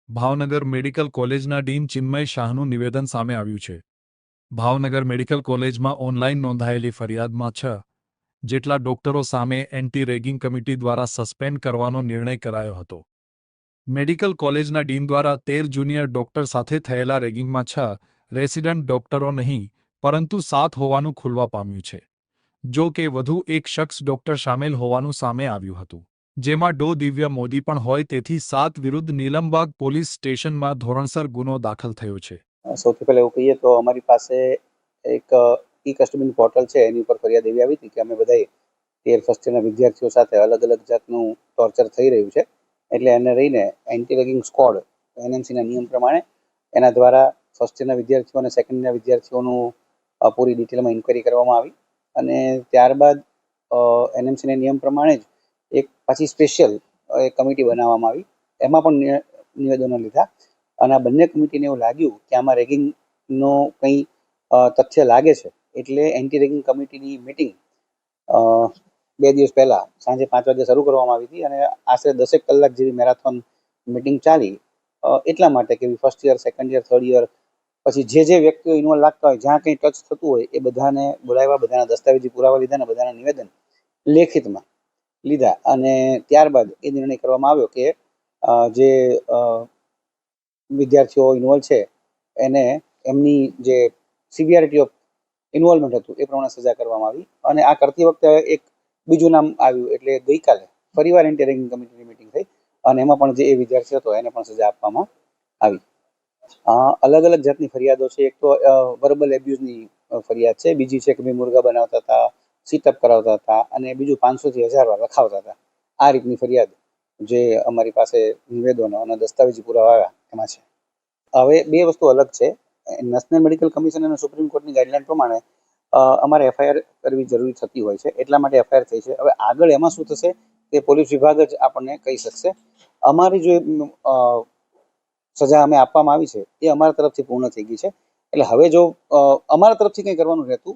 Bhavnagar medical કોલેજના dean Chinmay શાહનું નિવેદન સામે આવ્યું છે. ભાવનગર મેડિકલ કોલેજમાં ઓનલાઈન નોંધાયેલી ફરિયાદમાં 6 જેટલા ડોક્ટરો સામે એન્ટી રેગિંગ કમિટી દ્વારા સસ્પેન્ડ કરવાનો નિર્ણય કરાયો હતો. મેડિકલ કોલેજના ડીન દ્વારા 13 જુનિયર ડોક્ટર સાથે થયેલા રેગિંગમાં 6 રેસિડન્ટ ડોક્ટરો નહીં પરંતુ 7 હોવાનું ખુલવા પામ્યું છે. જો કે વધુ એક શખ્સ ડોક્ટર સામેલ હોવાનું સામે આવ્યું હતું, જેમાં ડો દિવ્યા મોદી પણ હોય. તેથી 7 વિરુદ્ધ નીલમબાગ પોલીસ સ્ટેશનમાં ધોરણસર ગુનો દાખલ થયો છે. સૌથી પહેલાં એવું કહીએ તો અમારી પાસે એક ઈ કસ્ટમર પોર્ટલ છે, એની ઉપર ફરિયાદ એવી આવી હતી કે અમે બધાએ 13 ફર્સ્ટ યરના વિદ્યાર્થીઓ સાથે અલગ અલગ જાતનું ટોર્ચર થઈ રહ્યું છે, એટલે એને રહીને એન્ટી રેગિંગ સ્ક્વોડ એનએમસીના નિયમ પ્રમાણે એના દ્વારા ફર્સ્ટ યરના વિદ્યાર્થીઓ અને સેકન્ડ યરના વિદ્યાર્થીઓનું પૂરી ડિટેલમાં ઇન્ક્વાયરી કરવામાં આવી અને ત્યારબાદ એનએમસીના નિયમ પ્રમાણે જ એક પાછી સ્પેશિયલ એક કમિટી બનાવવામાં આવી. એમાં પણ નિવેદનો લીધા અને આ બંને કમિટીને એવું લાગ્યું કે આમાં રેગિંગનો કંઈ તથ્ય લાગે છે, એટલે એન્ટી રેગિંગ કમિટીની મિટિંગ 2 દિવસ પહેલાં સાંજે 5 વાગે શરૂ કરવામાં આવી હતી અને આશરે 10 કલાક જેવી મેરાથોન મિટિંગ ચાલી. એટલા માટે કે first year, second year, third year, પછી જે વ્યક્તિઓ ઇન્વોલ્વ લાગતા હોય, જ્યાં કંઈ ટચ થતું હોય, એ બધાને બોલાવ્યા, બધાના દસ્તાવેજી પુરાવા લીધા અને બધાના નિવેદન લેખિતમાં લીધા અને ત્યારબાદ એ નિર્ણય કરવામાં આવ્યો કે જે વિદ્યાર્થીઓ ઇન્વોલ્વ છે એને એમની જે સિવિયરિટી ઓફ ઇન્વોલ્વમેન્ટ હતું એ પ્રમાણે સજા કરવામાં આવી. અને આ કરતી વખતે એક બીજું નામ આવ્યું, એટલે ગઈકાલે ફરીવાર એન્ટી રેગિંગ કમિટીની મિટિંગ થઈ અને એમાં પણ જે એ વિદ્યાર્થી હતો એને પણ સજા આપવામાં આવી. અલગ અલગ જાતની ફરિયાદો છે. એક તો વર્બલ એબ્યુઝની ફરિયાદ છે, બીજી છે કે ભાઈ મુર્ગા બનાવતા હતા, સીટઅપ કરાવતા હતા અને બીજું 500 થી 1000 વાર લખાવતા હતા. આ રીતની ફરિયાદ જે અમારી પાસે નિવેદનો અને દસ્તાવેજી પુરાવા આવ્યા એમાં છે. હવે બે વસ્તુ અલગ છે. નેશનલ મેડિકલ કમિશન અને સુપ્રીમ કોર્ટની ગાઈડલાઈન પ્રમાણે અમારે એફઆઈઆર કરવી જરૂરી થતી હોય છે, એટલા માટે એફઆઈઆર થઈ છે. હવે આગળ એમાં શું થશે તે પોલીસ વિભાગ જ આપણને કહી શકશે. અમારી જે સજા અમે આપવામાં આવી છે એ અમારા તરફથી પૂર્ણ થઈ ગઈ છે. એટલે હવે જો અમારા તરફથી કંઈ કરવાનું રહેતું